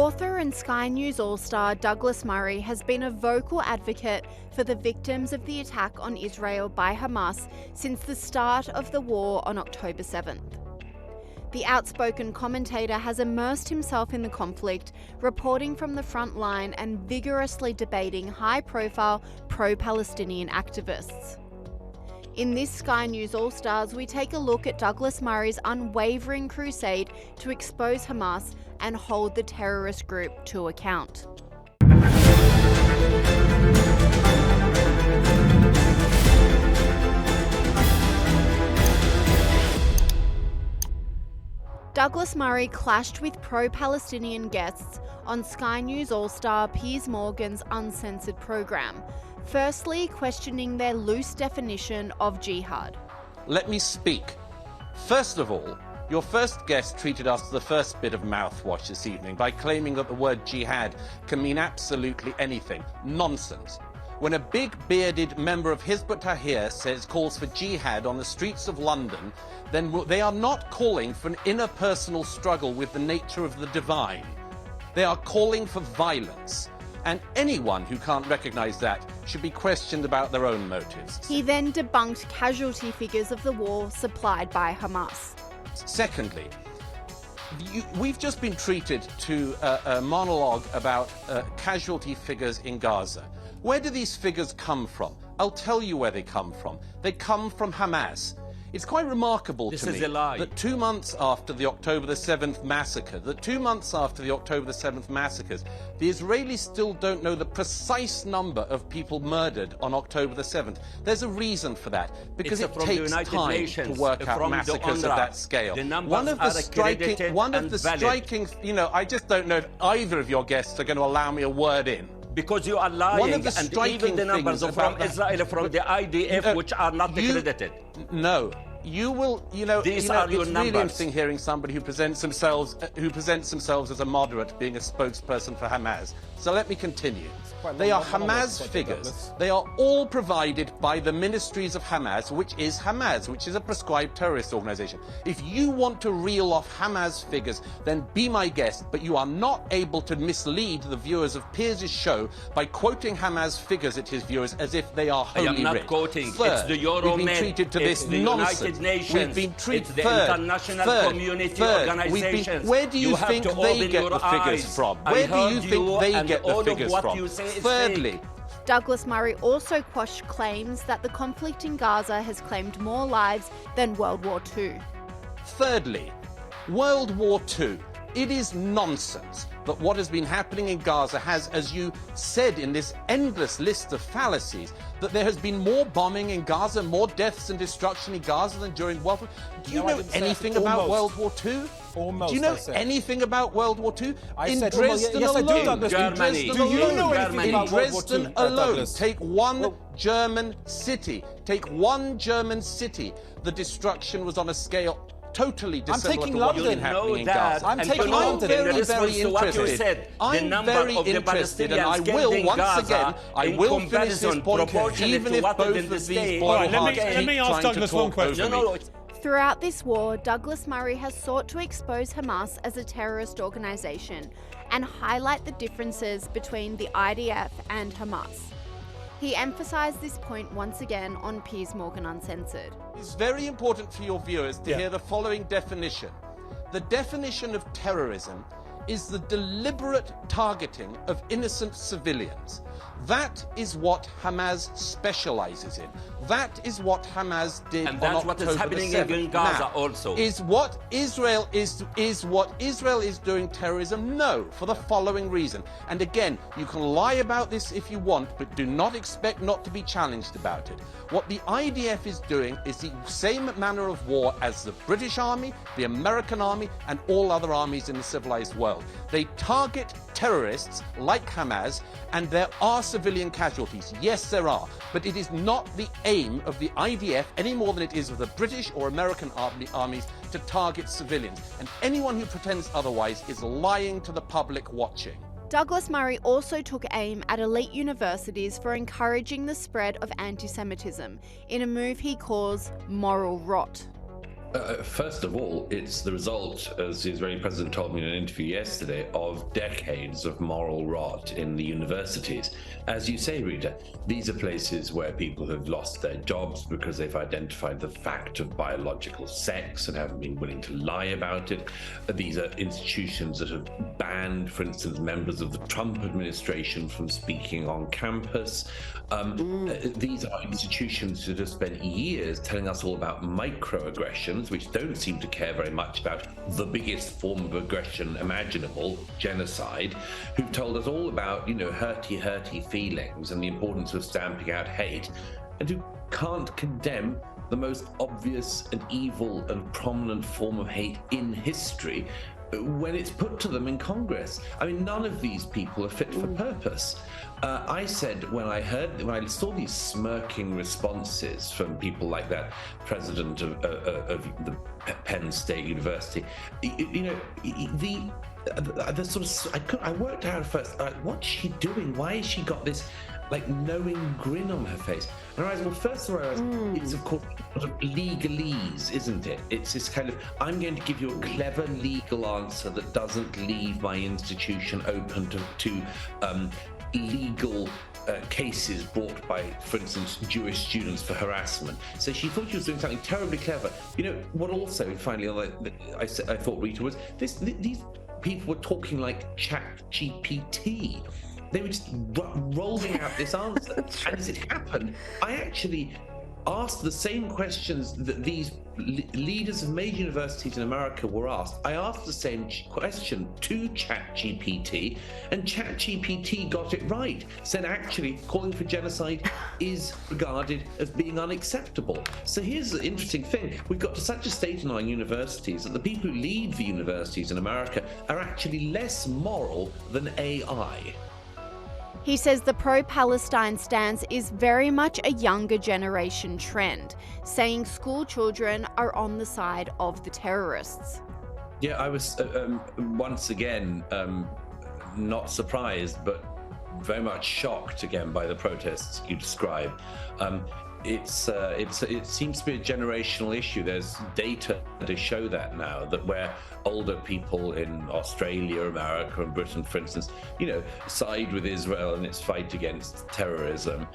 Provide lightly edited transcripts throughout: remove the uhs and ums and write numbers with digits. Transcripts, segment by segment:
Author and Sky News All-Star Douglas Murray has been a vocal advocate for the victims of the attack on Israel by Hamas since the start of the war on October 7th. The outspoken commentator has immersed himself in the conflict, reporting from the front line and vigorously debating high-profile pro-Palestinian activists. In this Sky News All-Stars, we take a look at Douglas Murray's unwavering crusade to expose Hamas and hold the terrorist group to account. Douglas Murray clashed with pro-Palestinian guests on Sky News All-Star Piers Morgan's Uncensored program, firstly questioning their loose definition of jihad. Let me speak. First of all, your first guest treated us to the first bit of mouthwash this evening by claiming that the word jihad can mean absolutely anything. Nonsense. When a big bearded member of Hizb ut-Tahrir calls for jihad on the streets of London, then they are not calling for an interpersonal struggle with the nature of the divine. They are calling for violence. And anyone who can't recognise that should be questioned about their own motives. He then debunked casualty figures of the war supplied by Hamas. Secondly, we've just been treated to a monologue about casualty figures in Gaza. Where do these figures come from? I'll tell you where they come from. They come from Hamas. It's quite remarkable to me that 2 months after the October the 7th massacre, the Israelis still don't know the precise number of people murdered on October the 7th. There's a reason for that, because it takes time to work out massacres of that scale. One of the striking, I just don't know if either of your guests are going to allow me a word in. Because you are lying, and even the numbers from Israel, from the IDF, which are not accredited. No. You will, These are your it's numbers. really interesting hearing somebody who presents themselves as a moderate being a spokesperson for Hamas. So let me continue. They are Hamas figures. They are all provided by the ministries of Hamas, which is a prescribed terrorist organization. If you want to reel off Hamas figures, then be my guest, but you are not able to mislead the viewers of Piers' show by quoting Hamas figures at his viewers as if they are holy I am not writ. quoting. Third, it's the Euromed, we've been treated to it's this the nonsense. United Nations, we've been treated, it's the international community organizations. Where do you think they get the figures from? Where do you think they get the figures from? Thirdly, Douglas Murray also quashed claims that the conflict in Gaza has claimed more lives than World War II. Thirdly, World War II. It is nonsense that what has been happening in Gaza has, as you said in this endless list of fallacies, that there has been more bombing in Gaza, more deaths and destruction in Gaza than during World War II. Do you know anything about World War II? Almost, do you know anything about World War II? In Dresden alone, take one German city. The destruction was on a scale totally dissimilar to what's been happening in Gaza. I'm taking London. very interested. I'm very interested, and I will, once again, I will finish this point, even if both of these blowhards let me ask Douglas one question. Throughout this war, Douglas Murray has sought to expose Hamas as a terrorist organization and highlight the differences between the IDF and Hamas. He emphasised this point once again on Piers Morgan Uncensored. It's very important for your viewers to hear the following definition. The definition of terrorism is the deliberate targeting of innocent civilians. That is what Hamas specializes in. That is what Hamas did and that's on what October is happening the 7th. in Gaza now, also. Is what Israel is doing terrorism? No, for the following reason. And again, you can lie about this if you want, but do not expect not to be challenged about it. What the IDF is doing is the same manner of war as the British Army, the American Army, and all other armies in the civilized world. They target terrorists like Hamas, and there are civilian casualties. Yes, there are. But it is not the aim of the IDF any more than it is of the British or American armies to target civilians. And anyone who pretends otherwise is lying to the public watching. Douglas Murray also took aim at elite universities for encouraging the spread of anti-Semitism in a move he calls moral rot. First of all, it's the result, as the Israeli president told me in an interview yesterday, of decades of moral rot in the universities. As you say, Rita, these are places where people have lost their jobs because they've identified the fact of biological sex and haven't been willing to lie about it. These are institutions that have banned, for instance, members of the Trump administration from speaking on campus. These are institutions that have spent years telling us all about microaggressions, which don't seem to care very much about the biggest form of aggression imaginable, genocide, who've told us all about, hurty feelings and the importance of stamping out hate, and who can't condemn the most obvious and evil and prominent form of hate in history when it's put to them in Congress. I mean, none of these people are fit for purpose. I said when I saw these smirking responses from people like that president of the Penn State University, the sort of I worked out at first, what's she doing? Why has she got this knowing grin on her face? And I realized, well, first of all, it's of course sort of legalese, isn't it? It's this kind of, I'm going to give you a clever legal answer that doesn't leave my institution open to legal cases brought by, for instance, Jewish students for harassment. So she thought she was doing something terribly clever. What also, finally, I thought, Rita, was these people were talking like ChatGPT. They were just rolling out this answer. And as it happened, I actually asked the same questions that these leaders of major universities in America were asked. I asked the same question to ChatGPT, and ChatGPT got it right. Said actually calling for genocide is regarded as being unacceptable. So here's the interesting thing. We've got to such a state in our universities that the people who lead the universities in America are actually less moral than AI. He says the pro-Palestine stance is very much a younger generation trend, saying school children are on the side of the terrorists. Yeah, I was once again not surprised, but very much shocked again by the protests you describe. It seems to be a generational issue. There's data to show that now, that where older people in Australia, America, and Britain, for instance, side with Israel in its fight against terrorism,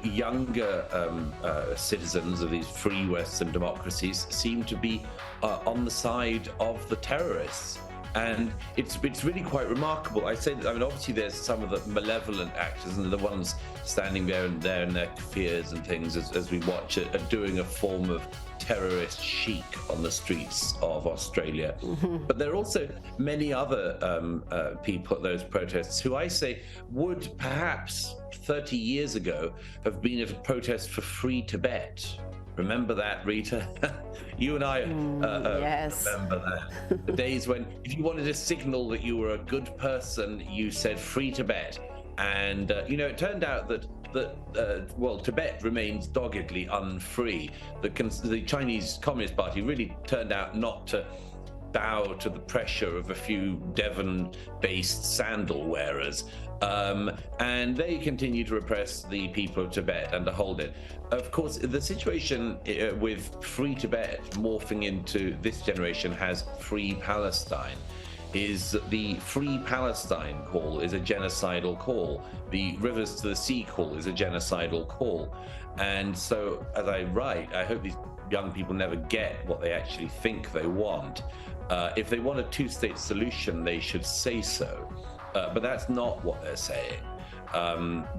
younger citizens of these free Western democracies seem to be on the side of the terrorists. And it's really quite remarkable. I say that, obviously there's some of the malevolent actors and the ones standing there in their fears and things as we watch it are doing a form of terrorist chic on the streets of Australia. But there are also many other people at those protests who I say would perhaps 30 years ago have been at a protest for free Tibet. Remember that, Rita? You and I yes. Remember that. The days when if you wanted to signal that you were a good person, you said free Tibet. And, it turned out that Tibet remains doggedly unfree. The Chinese Communist Party really turned out not to bow to the pressure of a few Devon-based sandal wearers. And they continue to repress the people of Tibet and to hold it. Of course, the situation with Free Tibet morphing into this generation has Free Palestine. Is the Free Palestine call is a genocidal call. The Rivers to the Sea call is a genocidal call. And so, as I write, I hope these young people never get what they actually think they want. If they want a two-state solution, they should say so. But that's not what they're saying.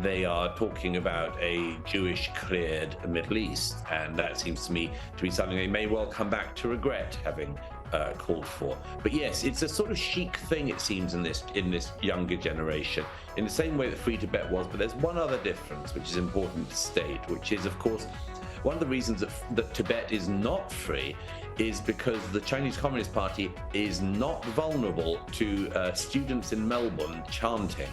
They are talking about a Jewish-cleared Middle East, and that seems to me to be something they may well come back to regret having called for. But yes, it's a sort of chic thing, it seems, in this younger generation, in the same way that Free Tibet was. But there's one other difference which is important to state, which is, of course, one of the reasons that Tibet is not free is because the Chinese Communist Party is not vulnerable to students in Melbourne chanting.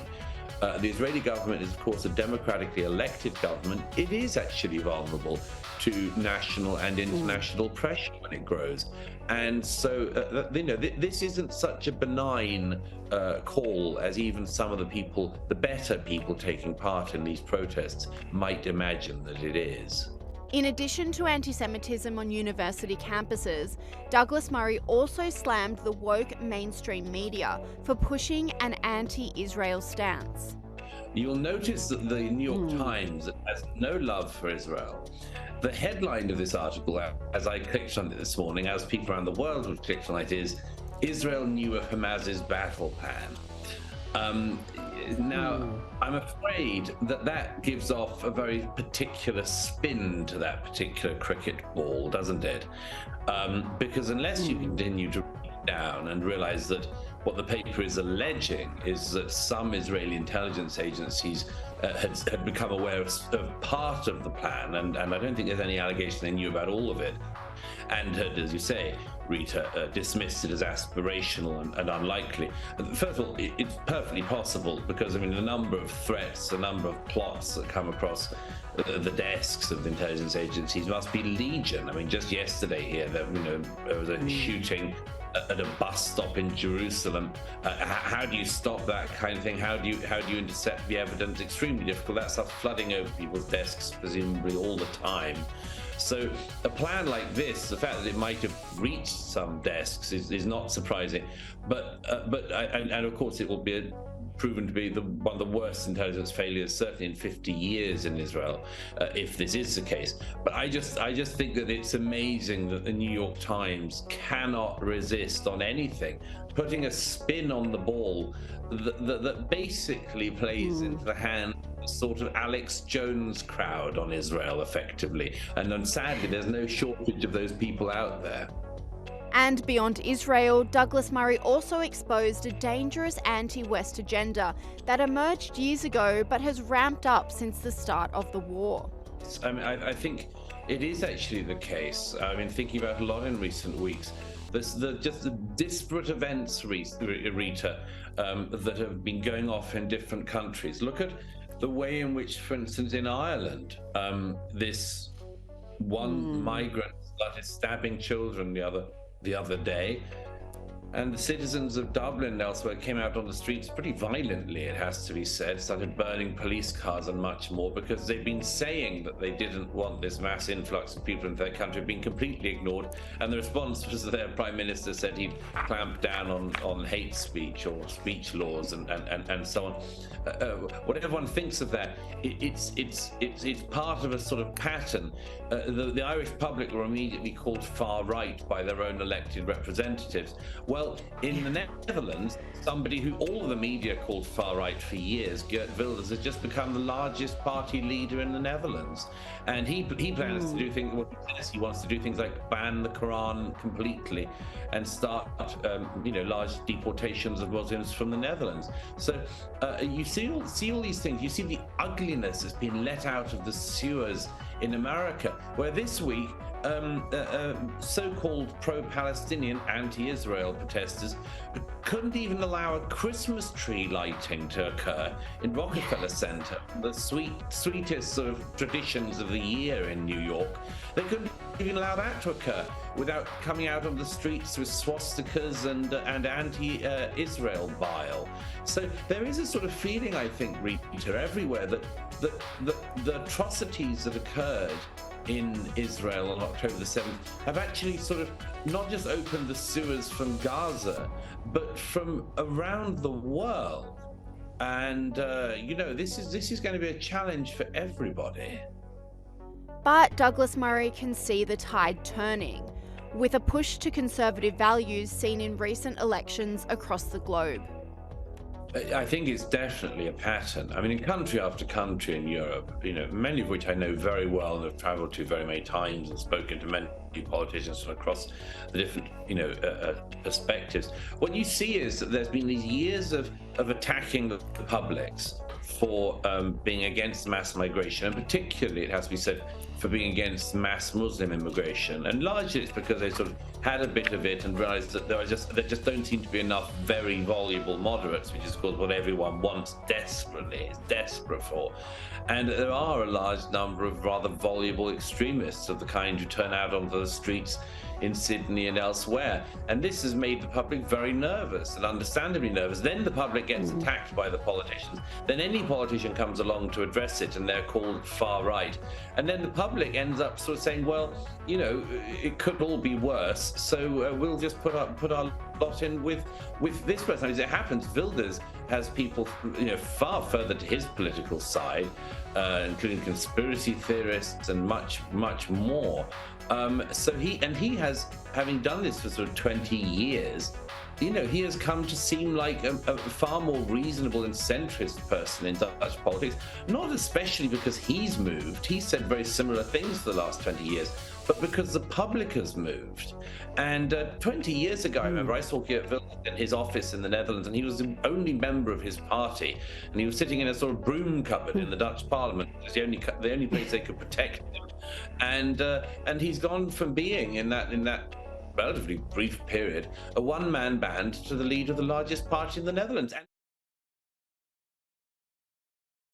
The Israeli government is, of course, a democratically elected government. It is actually vulnerable to national and international pressure when it grows. And so, this isn't such a benign call as even some of the people, the better people taking part in these protests, might imagine that it is. In addition to anti-Semitism on university campuses, Douglas Murray also slammed the woke mainstream media for pushing an anti-Israel stance. You'll notice that the New York Times has no love for Israel. The headline of this article, as I clicked on it this morning, as people around the world would click on it, is Israel knew of Hamas's battle plan. Now, I'm afraid that gives off a very particular spin to that particular cricket ball, doesn't it? Because unless you continue to read down and realize that what the paper is alleging is that some Israeli intelligence agencies had become aware of part of the plan, and I don't think there's any allegation they knew about all of it, and had, as you say, Rita, dismissed it as aspirational and unlikely. First of all, it's perfectly possible because, I mean, the number of threats, the number of plots that come across the desks of the intelligence agencies must be legion. I mean, just yesterday here, there was a shooting at a bus stop in Jerusalem. How do you stop that kind of thing? How do you intercept the evidence? Extremely difficult. That stuff's flooding over people's desks, presumably all the time. So a plan like this, the fact that it might have reached some desks is not surprising, but of course it will be proven to be one of the worst intelligence failures, certainly in 50 years in Israel, if this is the case. But I just think that it's amazing that the New York Times cannot resist on anything, putting a spin on the ball that basically plays into the hand sort of Alex Jones crowd on Israel, effectively. And then sadly, there's no shortage of those people out there. And beyond Israel, Douglas Murray also exposed a dangerous anti-West agenda that emerged years ago but has ramped up since the start of the war. I mean, I think it is actually the case. I've been thinking about a lot in recent weeks. Just the disparate events, Rita, that have been going off in different countries. Look at the way in which, for instance, in Ireland, this one migrant started stabbing children the other day, and the citizens of Dublin and elsewhere came out on the streets pretty violently, it has to be said, started burning police cars and much more, because they've been saying that they didn't want this mass influx of people into their country, being completely ignored, and the response was that their prime minister said he'd clamp down on hate speech or speech laws and so on. Whatever one thinks of that, it's part of a sort of pattern. The Irish public were immediately called far right by their own elected representatives. Well, in the Netherlands, somebody who all of the media called far right for years, Geert Wilders, has just become the largest party leader in the Netherlands, and he plans to do things. What he says, he wants to do things like ban the Quran completely and start, large deportations of Muslims from the Netherlands. So you see all these things. You see the ugliness that's been let out of the sewers in America, where this week so-called pro-Palestinian, anti-Israel protesters couldn't even allow a Christmas tree lighting to occur in Rockefeller Center, the sweetest sort of traditions of the year in New York. They couldn't even allow that to occur without coming out on the streets with swastikas and anti-Israel bile. So there is a sort of feeling, I think, Rita, everywhere that the atrocities that occurred in Israel on October the 7th have actually sort of not just opened the sewers from Gaza, but from around the world. And, this is going to be a challenge for everybody. But Douglas Murray can see the tide turning, with a push to conservative values seen in recent elections across the globe. I think it's definitely a pattern. I mean, in country after country in Europe, many of which I know very well and have traveled to very many times and spoken to many politicians from across the different, perspectives. What you see is that there's been these years of attacking the publics for being against mass migration, and particularly, it has to be said, for being against mass Muslim immigration. And largely it's because they sort of had a bit of it and realized that there just don't seem to be enough very voluble moderates, which is of course what everyone wants desperately, is desperate for. And there are a large number of rather voluble extremists of the kind who turn out onto the streets in Sydney and elsewhere. And this has made the public very nervous, and understandably nervous. Then the public gets attacked by the politicians. Then any politician comes along to address it and they're called far right. And then the public ends up sort of saying, well, you know, it could all be worse, so we'll just put our lot in with this person. As it happens, Wilders has people, you know, far further to his political side, including conspiracy theorists and much more. So he has, having done this for sort of 20 years, you know, he has come to seem like a far more reasonable and centrist person in Dutch politics, not especially because he's moved. He said very similar things for the last 20 years, but because the public has moved. And 20 years ago, I remember I saw Geert Wilders in his office in the Netherlands, and he was the only member of his party, and he was sitting in a sort of broom cupboard in the Dutch Parliament. It was the only place they could protect him. And he's gone from being in that relatively brief period a one-man band to the leader of the largest party in the Netherlands.